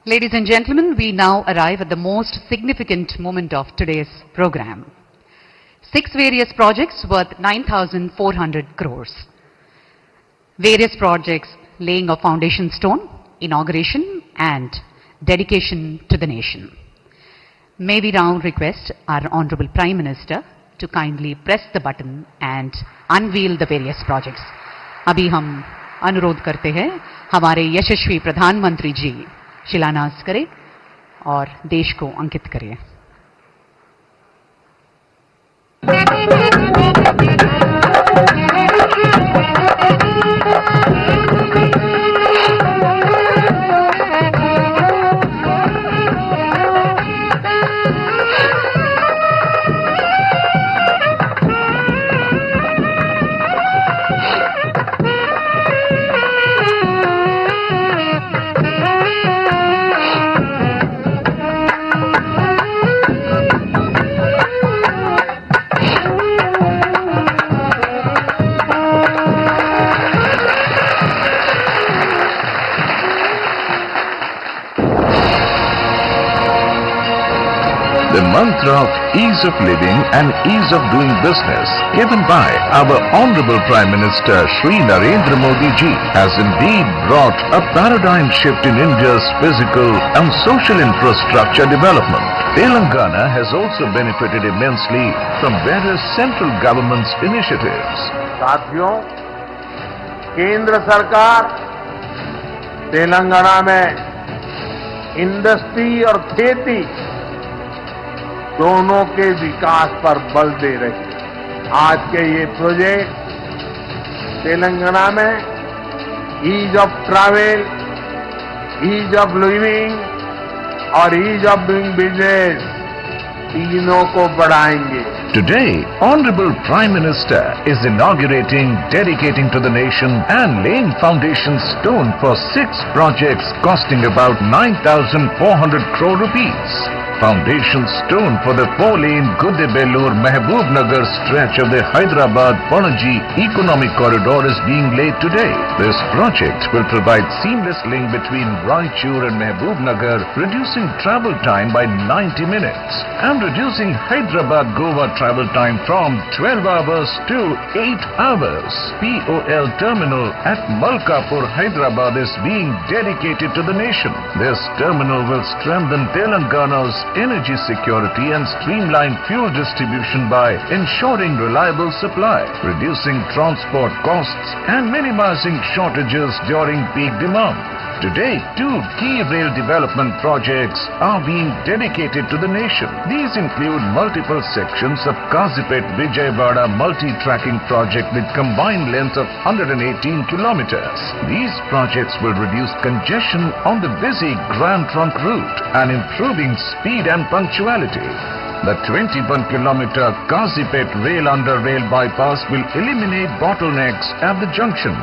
Ladies and gentlemen, we now arrive at the most significant moment of today's program. 6 various projects worth 9,400 crores. Various projects laying a foundation stone, inauguration and dedication to the nation. May we now request our Honorable Prime Minister to kindly press the button and unveil the various projects. अभी हम अनुरोध करते हैं हमारे यशस्वी प्रधानमंत्री जी शिलान्यास करें और देश को अंकित करें। The mantra of ease of living and ease of doing business given by our Honorable Prime Minister Shri Narendra Modi ji has indeed brought a paradigm shift in India's physical and social infrastructure development. Telangana has also benefited immensely from various central government's initiatives. साथियों, केंद्र सरकार तेलंगाना में industry और खेती दोनों के विकास पर बल दे रही है। आज के ये प्रोजेक्ट तेलंगाना में ease of travel, ease of living और ईज ऑफ डूइंग बिजनेस तीनों को बढ़ाएंगे। Today, Honorable Prime Minister is inaugurating, dedicating to the nation and laying foundation stone for 6 projects costing about 9,400 crore rupees. Foundation stone for the 4-lane Gudebellur-Mehboob-Nagar stretch of the Hyderabad-Panaji Economic Corridor is being laid today. This project will provide seamless link between Raichur and Mehboob-Nagar, reducing travel time by 90 minutes and reducing Hyderabad-Goa travel time from 12 hours to 8 hours. POL terminal at Malkapur, Hyderabad is being dedicated to the nation. This terminal will strengthen Telangana's energy security and streamline fuel distribution by ensuring reliable supply, reducing transport costs and minimizing shortages during peak demand. Today, 2 key rail development projects are being dedicated to the nation. These include multiple sections of Kazipet-Vijayawada multi-tracking project with combined length of 118 kilometers. These projects will reduce congestion on the busy Grand Trunk route and improving speed and punctuality. The 21-kilometer Kazipet rail under rail bypass will eliminate bottlenecks at the junction,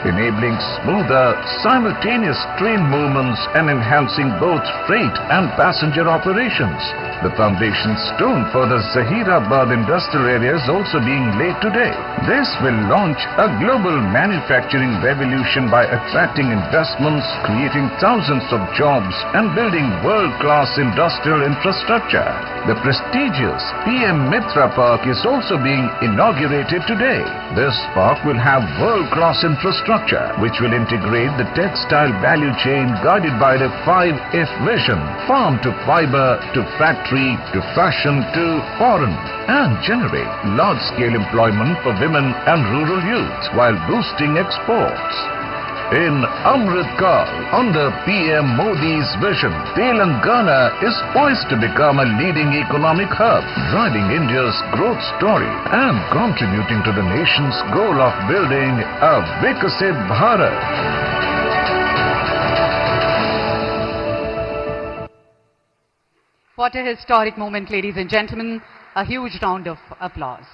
enabling smoother, simultaneous train movements and enhancing both freight and passenger operations. The foundation stone for the Zahirabad industrial area is also being laid today. This will launch a global manufacturing revolution by attracting investments, creating thousands of jobs and building world-class industrial infrastructure. The prestigious PM Mitra Park is also being inaugurated today. This park will have world-class infrastructure which will integrate the textile value chain guided by the 5F vision: farm to fiber to factory to fashion to foreign, and generate large-scale employment for women and rural youth while boosting exports. In Amrit Kaal, under PM Modi's vision, Telangana is poised to become a leading economic hub, driving India's growth story and contributing to the nation's goal of building a Vikasit Bharat. What a historic moment, ladies and gentlemen. A huge round of applause.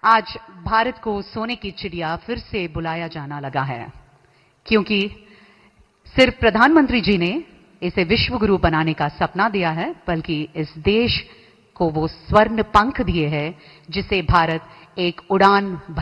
आज भारत को सोने की चिड़िया फिर से बुलाया जाना लगा है, क्योंकि सिर्फ प्रधानमंत्री जी ने इसे विश्व गुरु बनाने का सपना दिया है, बल्कि इस देश को वो स्वर्ण पंख दिए हैं जिसे भारत एक उड़ान